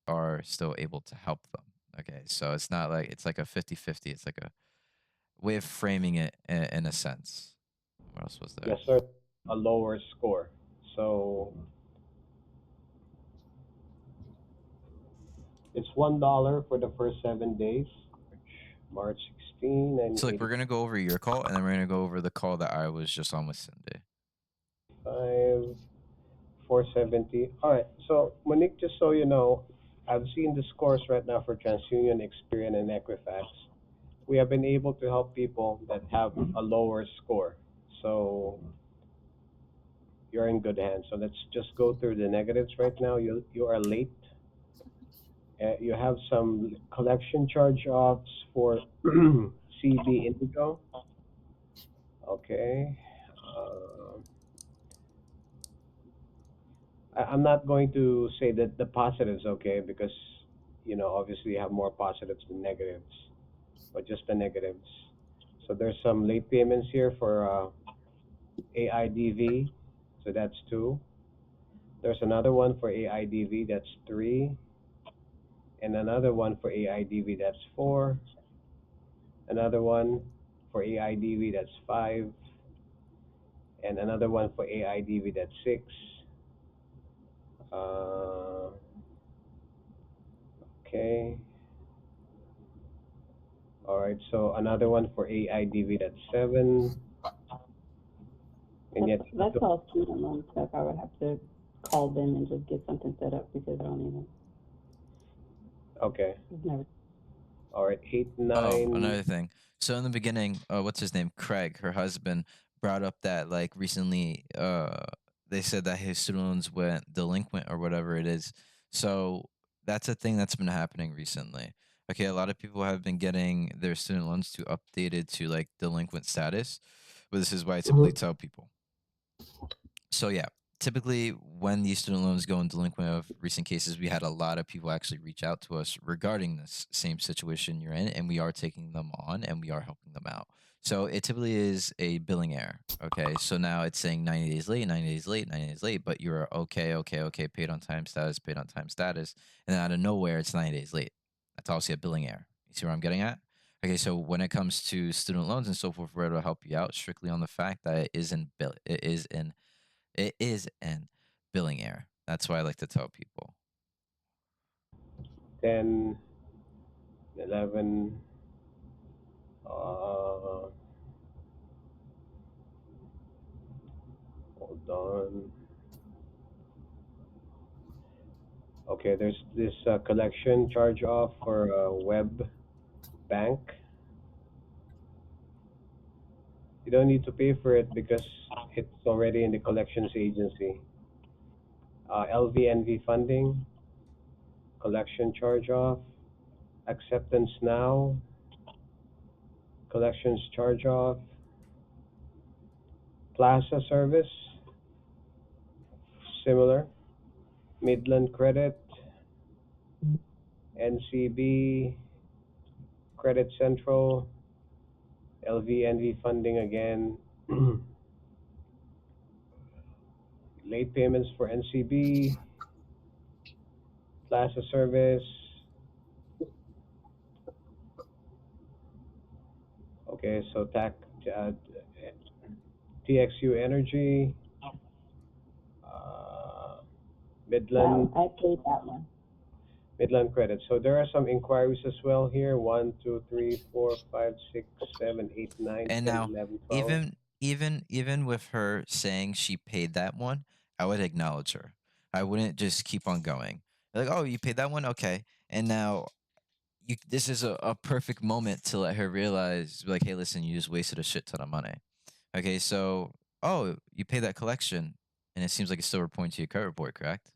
are still able to help them. Okay, so it's not like it's like a 50-50. It's like a way of framing it in a sense. What else was there? Yes, sir. A lower score. So it's $1 for the first 7 days. March 16, So like we're gonna go over your call and then we're gonna go over the call that I was just on with Cindy. 1985, 470. All right. So Monique, just so you know, I've seen the scores right now for TransUnion, Experian, and Equifax. We have been able to help people that have a lower score. So you're in good hands. So let's just go through the negatives right now. You are late. You have some collection charge-offs for CB Indigo. Okay. Uh, I'm not going to say that the positives, okay, because obviously you have more positives than negatives, but just the negatives. So there's some late payments here for AIDV, so that's two. There's another one for AIDV, that's three, and another one for AIDV, that's four. Another one for AIDV, that's five, and another one for AIDV, that's six. Uh, okay. All right. So another one for AIDV, that's seven, and That's yet you that's don't. all student loan stuff. I would have to call them and just get something set up because I don't even. Okay. I've never. All right. Eight, Oh, nine. another thing. So in the beginning, what's his name? Craig, her husband, brought up that like recently, they said that his student loans went delinquent or whatever it is. So that's a thing that's been happening recently. Okay, a lot of people have been getting their student loans to updated to like delinquent status, but this is why I typically Mhm. tell people. So yeah, typically when these student loans go in delinquent of recent cases, we had a lot of people actually reach out to us regarding this same situation you're in, and we are taking them on and we are helping them out. So it typically is a billing error. Okay, so now it's saying 90 days late, 90 days late, 90 days late, but you're okay, okay, okay, paid on time status, paid on time status, and then out of nowhere it's 90 days late. That's obviously a billing error. You see where I'm getting at? Okay, so when it comes to student loans and so forth, we're able to help you out strictly on the fact that it is an billing error. That's why I like to tell people. 10, 11. Uh, hold on. Okay, there's this collection charge off for web bank. You don't need to pay for it because it's already in the collections agency. LVNV funding, collection charge off, acceptance now, collections charge off, plaza service, similar, Midland credit, NCB, credit central, LVNV funding again, late payments for NCB, plaza service, okay, so uh, TXU energy, uh, That Midland I paid that one. Midland credit. So there are some inquiries as well here. 1, 2, 3, 4, 5, 6, 7, 8, 9, And 10, now, 11, 12. even with her saying she paid that one, I would acknowledge her. I wouldn't just keep on going. Like, oh, you paid that one, okay. And now this is a perfect moment to let her realize, like, hey, listen, you just wasted a shit ton of money. Okay, so oh, you pay that collection, and it seems like it's still reporting to your credit report, correct?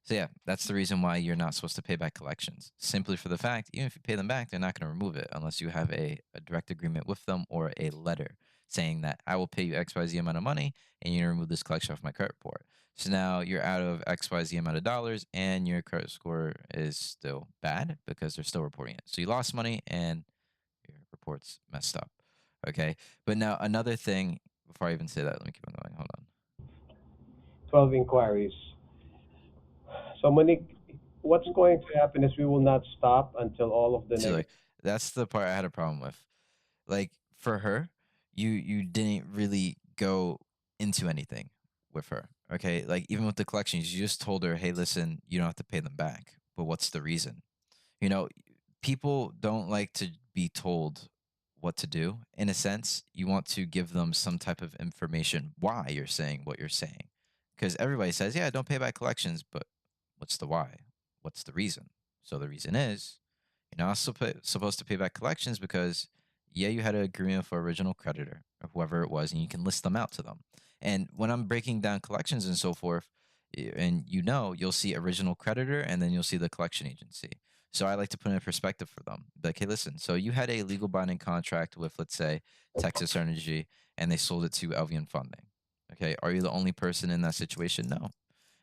So yeah, that's the reason why you're not supposed to pay back collections. Simply for the fact, even if you pay them back, they're not going to remove it unless you have a direct agreement with them or a letter saying that I will pay you XYZ amount of money and you're going to remove this collection off my credit report. So now you're out of XYZ amount of dollars and your credit score is still bad because they're still reporting it. So you lost money and your report's messed up. Okay. But now another thing, before I even say that, let me keep on going. Hold on. 12 inquiries. So Monique, what's going to happen is we will not stop until all of the See, negative. like that's the part I had a problem with. Like for her, you didn't really go into anything with her. Okay, like even with the collections, you just told her, "Hey, listen, you don't have to pay them back." But what's the reason? You know, people don't like to be told what to do. In a sense, you want to give them some type of information why you're saying what you're saying. Because everybody says, yeah, don't pay back collections, but what's the why? What's the reason? So the reason is you're not supposed to pay back collections because, yeah, you had an agreement for original creditor or whoever it was, and you can list them out to them. And when I'm breaking down collections and so forth, and you'll see original creditor and then you'll see the collection agency. So I like to put it in perspective for them. Like, hey, listen, so you had a legal binding contract with, let's say, Texas Energy, and they sold it to Elvian Funding. Okay, are you the only person in that situation? No.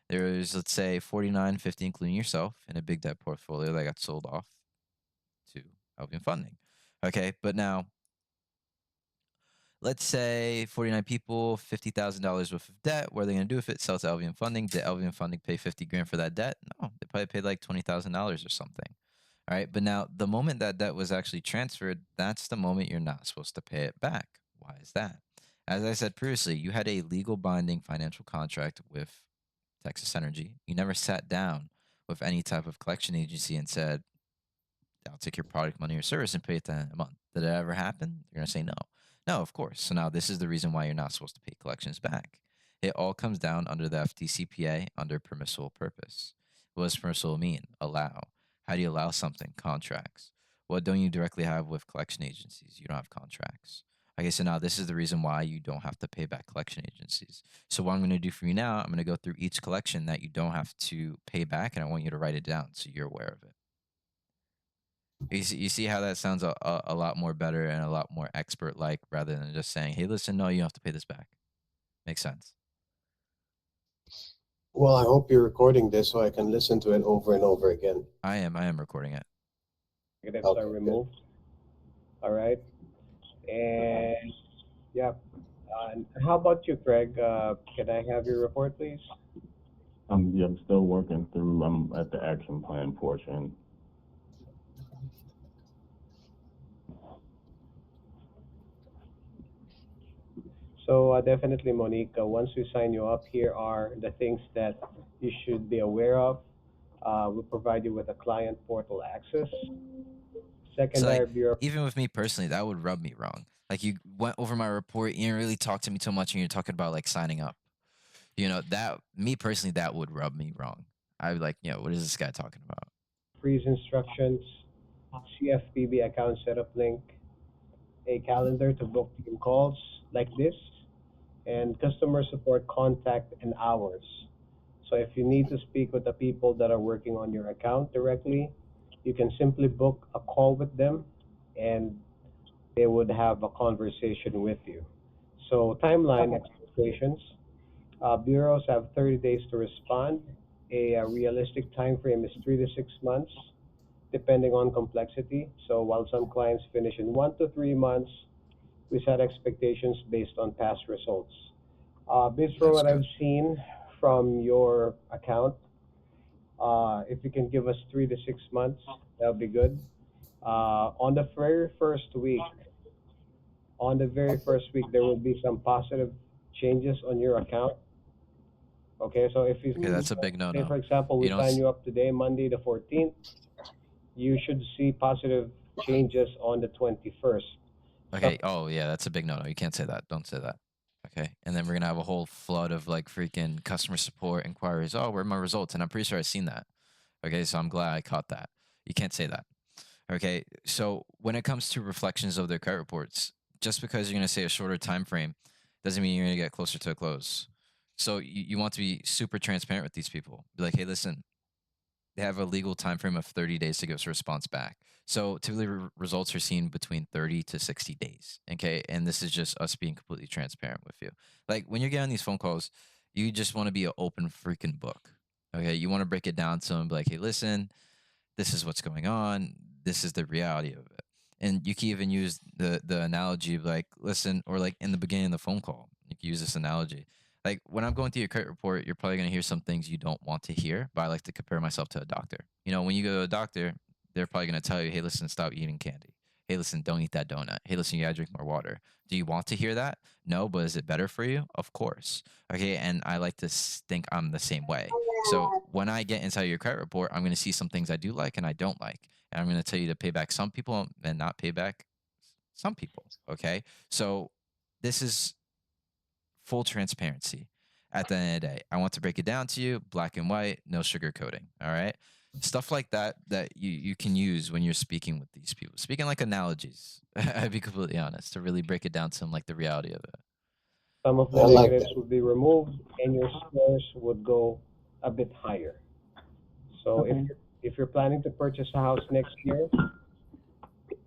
There's, let's say, 4950, including yourself, in a big debt portfolio that got sold off to Elvian Funding. Okay, but now let's say 49 people, $50,000 worth of debt. What are they going to do with it? Sell it to Elvian Funding. Did Elvian Funding pay 50 grand for that debt? No, they probably paid like $20,000 or something. All right. But now, the moment that debt was actually transferred, that's the moment you're not supposed to pay it back. Why is that? As I said previously, you had a legal binding financial contract with Texas Energy. You never sat down with any type of collection agency and said, I'll take your product, money, or service and pay it to a month. Did it ever happen? You're going to say no. No, of course. So now this is the reason why you're not supposed to pay collections back. It all comes down under the FDCPA under permissible purpose. What does permissible mean? Allow. How do you allow something? Contracts. What don't you directly have with collection agencies? You don't have contracts. Okay, so now this is the reason why you don't have to pay back collection agencies. So what I'm going to do for you now, I'm going to go through each collection that you don't have to pay back, and I want you to write it down so you're aware of it. You see how that sounds a lot more better and a lot more expert like rather than just saying, hey, listen, no, you have to pay this back. Makes sense. Well, I hope you're recording this so I can listen to it over and over again. I am recording it. Negatives are Okay, good. removed. All right. And yeah. And how about you, Craig? Can I have your report, please? Yeah, I'm still working through. I'm at the action plan portion. So definitely, Monique, once we sign you up, here are the things that you should be aware of. We provide you with a client portal access, So like secondary bureau even with me personally, that would rub me wrong. Like you went over my report, you didn't really talk to me too much, and you're talking about like signing up. That me personally, that would rub me wrong. I'd be like, what is this guy talking about? freeze instructions, CFPB account setup link, a calendar to book team calls like this, and customer support contact and hours. So if you need to speak with the people that are working on your account directly, you can simply book a call with them and they would have a conversation with you. So timeline Okay. expectations. Bureaus have 30 days to respond. A realistic time frame is 3 to 6 months, depending on complexity. So while some clients finish in 1 to 3 months, we set expectations based on past results. Based from That's what I've good. seen from your account, if you can give us 3 to 6 months, that would be good. On the very first week, there will be some positive changes on your account. Okay, so if you Okay, Mm. that's a big say, no-no. for example, You we don't. sign you up today, Monday the 14th, you should see positive changes on the 21st. So Okay. Oh yeah, that's a big no-no. You can't say that. Don't say that. Okay. And then we're gonna have a whole flood of like freaking customer support inquiries. Oh, where are my results? And I'm pretty sure I've seen that. Okay, so I'm glad I caught that. You can't say that. Okay. So when it comes to reflections of their credit reports, just because you're gonna say a shorter time frame doesn't mean you're gonna get closer to a close. So you want to be super transparent with these people. Be like, hey, listen, they have a legal time frame of 30 days to give us a response back. So typically results are seen between 30 to 60 days. Okay. And this is just us being completely transparent with you. Like when you're getting these phone calls, you just want to be an open freaking book. Okay. You want to break it down to them, be like, hey, listen, this is what's going on. This is the reality of it. And you can even use the analogy of like, listen, or like in the beginning of the phone call, you can use this analogy. Like when I'm going through your credit report, you're probably gonna hear some things you don't want to hear, but I like to compare myself to a doctor. You know, when you go to a doctor, they're probably gonna tell you, "Hey, listen, stop eating candy. Hey, listen, don't eat that donut. Hey, listen, you gotta drink more water." Do you want to hear that? No, but is it better for you? Of course. Okay, and I like to think I'm the same way. So when I get inside your credit report, I'm gonna see some things I do like and I don't like, and I'm gonna tell you to pay back some people and not pay back some people. Okay, so this is full transparency. At the end of the day, I want to break it down to you, black and white, no sugarcoating. All right, stuff like that that you can use when you're speaking with these people, speaking like analogies. I'd be completely honest to really break it down to them like the reality of it. Some of the I like negatives that. would be removed, and your scores would go a bit higher. So Okay. if you're planning to purchase a house next year,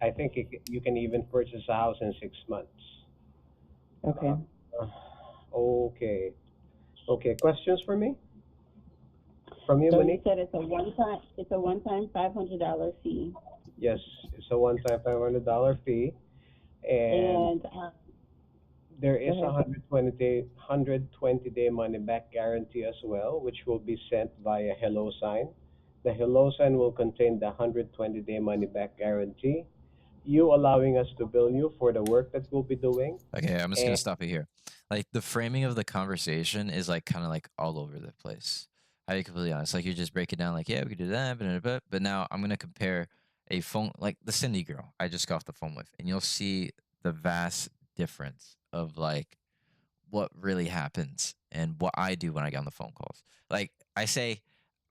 I think you can even purchase a house in 6 months. Okay. Uh, okay. Okay. Questions for me? From you, So you Monique? said it's a one-time $500 fee. Yes, it's a one-time $500 fee, and And, there is go a ahead. 120-day money back guarantee as well, which will be sent via hello sign. The hello sign will contain the 120-day money back guarantee, you allowing us to bill you for the work that we'll be doing. Okay, I'm just And gonna stop it here. Like the framing of the conversation is like kind of like all over the place. I'll be completely honest. Like you just break it down, like yeah, we could do that, but now I'm gonna compare a phone like the Cindy girl I just got off the phone with, and you'll see the vast difference of like what really happens and what I do when I get on the phone calls. Like I say,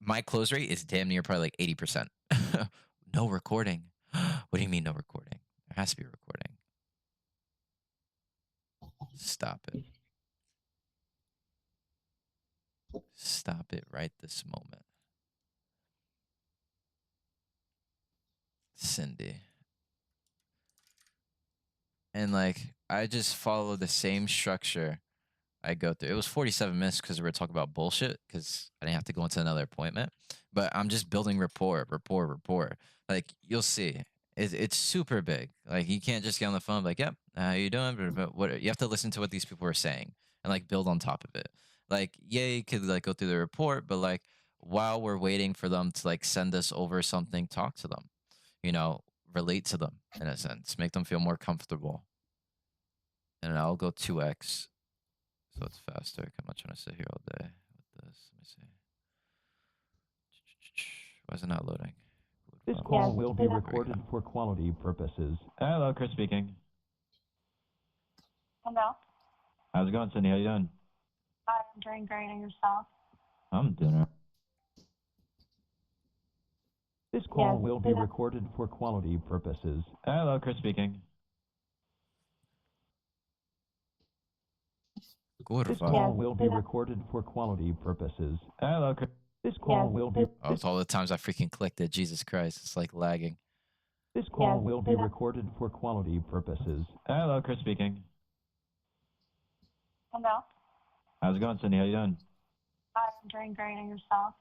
my close rate is damn near probably like 80%. No recording. What do you mean no recording? There has to be a recording. Stop it. Stop it right this moment. Cindy. And like I just follow the same structure I go through. It was 47 minutes because we were talking about bullshit because I didn't have to go into another appointment. But I'm just building rapport. Like you'll see, it's super big. Like you can't just get on the phone like, "Yep, how you doing?" But what you have to listen to what these people are saying and like build on top of it. Like yeah, you could like go through the report, but like while we're waiting for them to like send us over something, talk to them. You know, relate to them in a sense, make them feel more comfortable. And I'll go 2x so it's faster. I'm not trying to sit here all day with this. Let me see. Why is it not loading? This There call we will be go. recorded for quality purposes. Hello, Chris speaking. Hello. How's it going, Cindy? How you doing? I'm doing great, and yourself? I'm doing all right. This call Yes. will be recorded for quality purposes. Hello, Chris speaking. This Kurwa. call will be recorded for quality purposes. Hello, Chris. This call Yes. will be Oh, it's all the times I freaking clicked it. Jesus Christ. It's like lagging. this call Yes. will be recorded for quality purposes. Hello, Chris speaking. Hello. How's it going, Cindy? How you doing? I'm doing great, and yourself?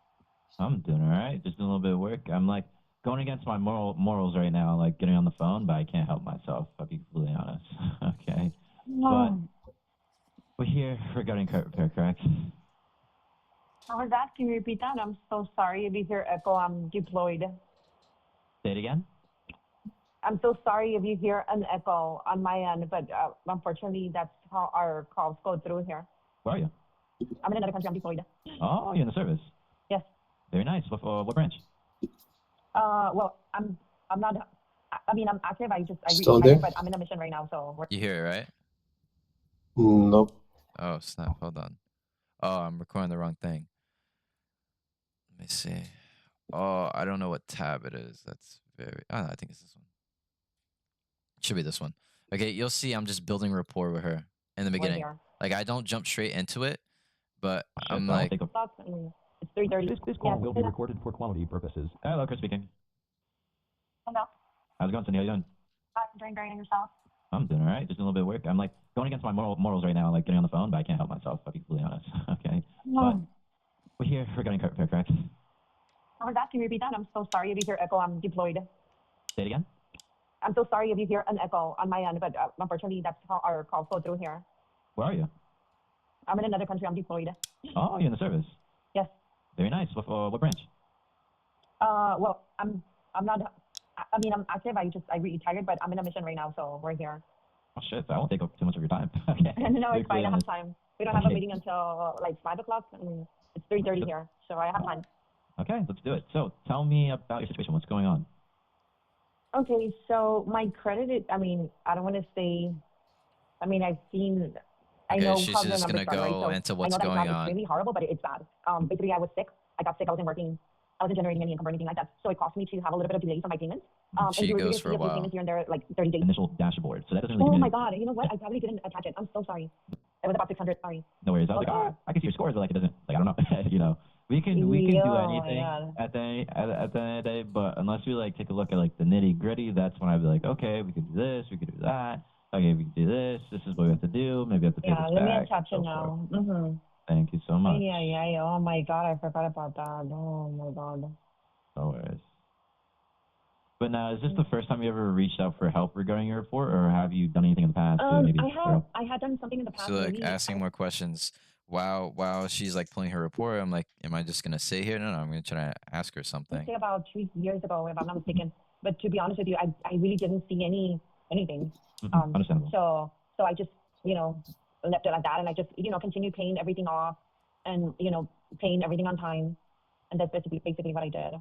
I'm doing all right. Just doing a little bit of work. I'm like going against my morals right now, like getting on the phone, but I can't help myself. I'll be completely honest. Okay. But we're here regarding credit repair, correct? I was asking you to repeat that. I'm so sorry. If you hear echo, I'm deployed. Say it again. I'm so sorry if you hear an echo on my end, but unfortunately, that's how our calls go through here. Where are you? I'm in another country. I'm deployed. Oh, you're in the service. Yes. Very nice. What branch? Well, I'm not. I mean, I'm active. I Still retired, there? but I'm in a mission right now, so we're. You hear it, right? Nope. Oh, snap. Hold on. Oh, I'm recording the wrong thing. Let me see. Oh, I don't know what tab it is. That's very. Oh, I think it's this one. It should be this one. Okay, you'll see I'm just building rapport with her in the beginning. here. Like I don't jump straight into it, but Shit, I'm I'll like, take a... It's 3:30. This call will be recorded for quality purposes. Hello, Chris speaking. Hello. How's it going, Cindy? How you doing? I'm doing great, and yourself? I'm doing all right. Just doing a little bit of work. I'm like going against my morals right now, like getting on the phone, but I can't help myself. I'll be completely honest. Okay. But we're here regarding credit repair, correct? I was asking you to repeat that. I'm so sorry if you hear echo. I'm deployed. Say it again. I'm so sorry if you hear an echo on my end, but unfortunately, that's how our calls go through here. Where are you? I'm in another country. I'm deployed. Oh, you're in the service. Yes. Very nice. What branch? Well, I'm not. I mean, I'm active. I retired, but I'm in a mission right now, so we're here. Oh shit! I won't take up too much of your time. Okay. No, Very it's fine. clear I on have this. time. We don't have a Okay. meeting until like 5 o'clock. And it's 3:30 here, so I have time. Okay, let's do it. So tell me about your situation. What's going on? Okay, so my credit is, I mean, I don't want to say, I mean, I Okay, know she's how the just numbers gonna are, right? go So into I what's know that it's going not on. extremely horrible, but it's bad. Basically, I was sick. I got sick. I wasn't working. I wasn't generating any income or anything like that. So it cost me to have a little bit of delays on my payments. She and you were goes going to for see a a few while. payments here and there, like 30 days. Initial dashboard. So that doesn't really. Oh give me my God. You know what? I probably didn't attach it. I'm so sorry. It was about 600. Sorry. No worries. I was like, Okay. oh, I can see your scores, but like it doesn't. Like I don't know. You know, we can do Yeah, anything yeah. at the end of the day, but unless we like take a look at like the nitty gritty, that's when I'd be like, okay, we could do this, we could do that. Okay, we could do this. This is what we have to do. Maybe we have to pay Yeah, this let me back. attach it so now. forth. Mm-hmm. Thank you so much. Yeah. Oh my God, I forgot about that. Oh my God. No worries. But now, is this the first time you ever reached out for help regarding your report, or have you done anything in the past to maybe clear up? I had done something in the past. So like Maybe asking more questions while she's like pulling her report. I'm like, am I just gonna sit here? No, I'm gonna try to ask her I would something. say about 2 years ago, if I'm not mistaken. But to be honest with you, I really didn't see anything. Understandable. So I just left it like that, and I just continued paying everything off, and paying everything on time, and that's basically what I did.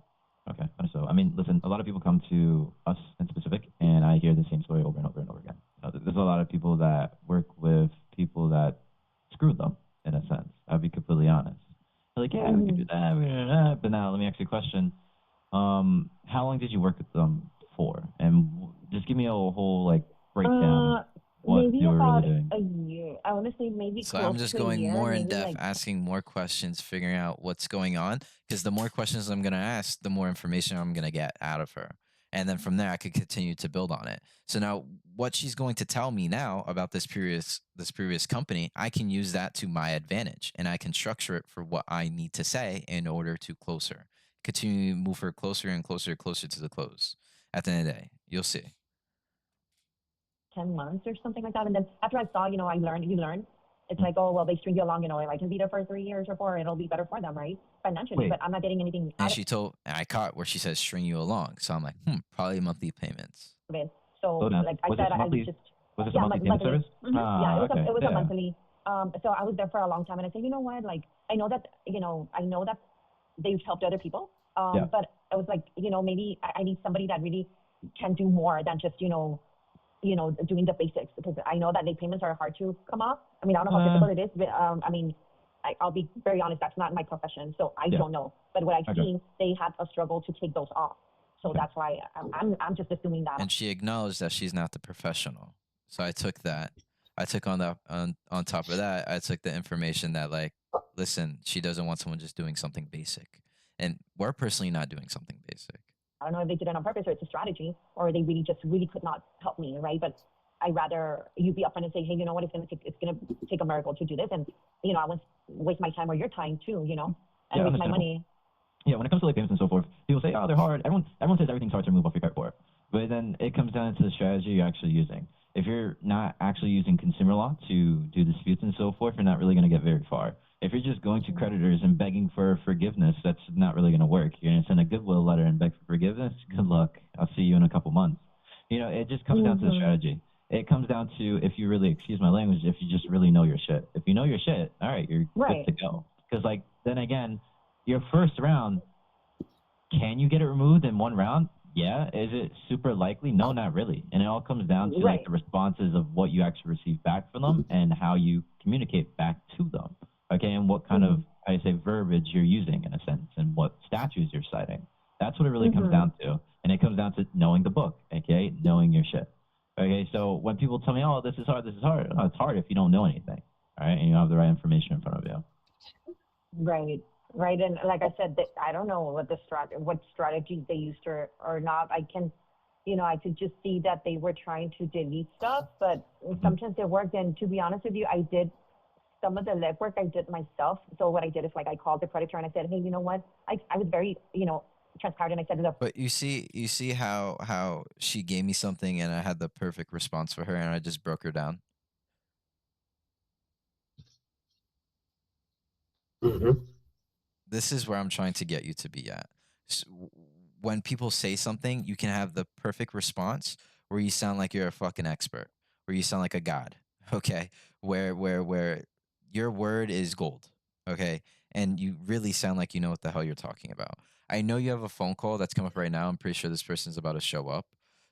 Okay, so I mean, listen, a lot of people come to us in specific, and I hear the same story over and over and over again. There's a lot of people that work with people that screwed them, in a sense. I'll be completely honest. They're like, yeah, we could do that, we could do that. But now, let me ask you a question. How long did you work with them for? And just give me a whole, like, breakdown of what Maybe they were really about doing. a year. I want to say maybe So close I'm just to a going year, more in maybe depth, like asking more questions, figuring out what's going on. Because the more questions I'm gonna ask, the more information I'm gonna get out of her. And then from there I could continue to build on it. So now what she's going to tell me now about this previous company, I can use that to my advantage and I can structure it for what I need to say in order to close her. Continue to move her closer and closer to the close. At the end of the day, you'll see. 10 months or something like that. And then after I saw, you learn. It's like, oh, well, they string you along, if I can be there for 3 years or 4, it'll be better for them, right? Financially, Wait. but I'm not getting anything And out I caught where she says string you along. So I'm like, probably monthly payments. of it. So, Slow down. like I Was said, this monthly? I just, Was this yeah, a monthly payment monthly. service? Yeah, it was okay. it was yeah. a monthly. So I was there for a long time, and I said, you know what, like I know that they've helped other people, Yeah. but I was like, maybe I need somebody that really can do more than just doing the basics, because I know that late payments are hard to come off. I mean, I don't know how difficult it is, but I mean, I'll be very honest, that's not my profession, so I Yeah. don't know. But what I've Okay. seen, they had a struggle to take those off. So Okay. that's why I'm just assuming that. And she acknowledged that she's not the professional. So I took that. I took on top of that, I took the information that like, listen, she doesn't want someone just doing something basic. And we're personally not doing something basic. I don't know if they did it on purpose or it's a strategy, or they really could not help me, right? But I rather you be upfront and say, hey, you know what, it's gonna take a miracle to do this, and I won't waste my time or your time too, and Yeah, waste my understandable. money. Yeah, when it comes to late payments and so forth, people say, oh, they're hard. Everyone says everything's hard to remove off your credit report. But then it comes down to the strategy you're actually using. If you're not actually using consumer law to do disputes and so forth, you're not really going to get very far. If you're just going to creditors and begging for forgiveness, that's not really going to work. You're going to send a goodwill letter and beg for forgiveness. Good luck. I'll see you in a couple months. It just comes down to the strategy. It comes down to if you really, excuse my language, if you just really know your shit. If you know your shit, all right, you're Right. good to go. Because, like, then again, your first round, can you get it removed in one round? Yeah. Is it super likely? No, not really. And it all comes down to like Right. the responses of what you actually receive back from them and how you communicate back to them. Okay, and what kind of verbiage you're using in a sense, and what statutes you're citing. That's what it really comes down to, and it comes down to knowing the book. Okay, knowing your shit. Okay, so when people tell me, "Oh, this is hard," oh, it's hard if you don't know anything. All right, and you don't have the right information in front of you. Right. And like I said, I don't know what strategies they used or not. I could just see that they were trying to delete stuff, but sometimes it worked. And to be honest with you, I did some of the legwork I did myself. So what I did is like I called the creditor and I said, hey, you know what? I was very transparent, and I said, look. But you see how she gave me something and I had the perfect response for her and I just broke her down. Mm-hmm. This is where I'm trying to get you to be at. When people say something, you can have the perfect response where you sound like you're a fucking expert, where you sound like a god, okay? Where your word is gold, okay? And you really sound like you know what the hell you're talking about. I know you have a phone call that's come up right now. I'm pretty sure this person's about to show up.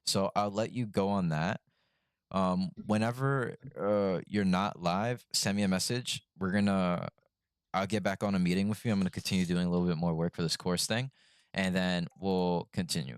So I'll let you go on that. Whenever you're not live, send me a message. I'll get back on a meeting with you. I'm gonna continue doing a little bit more work for this course thing, and then we'll continue.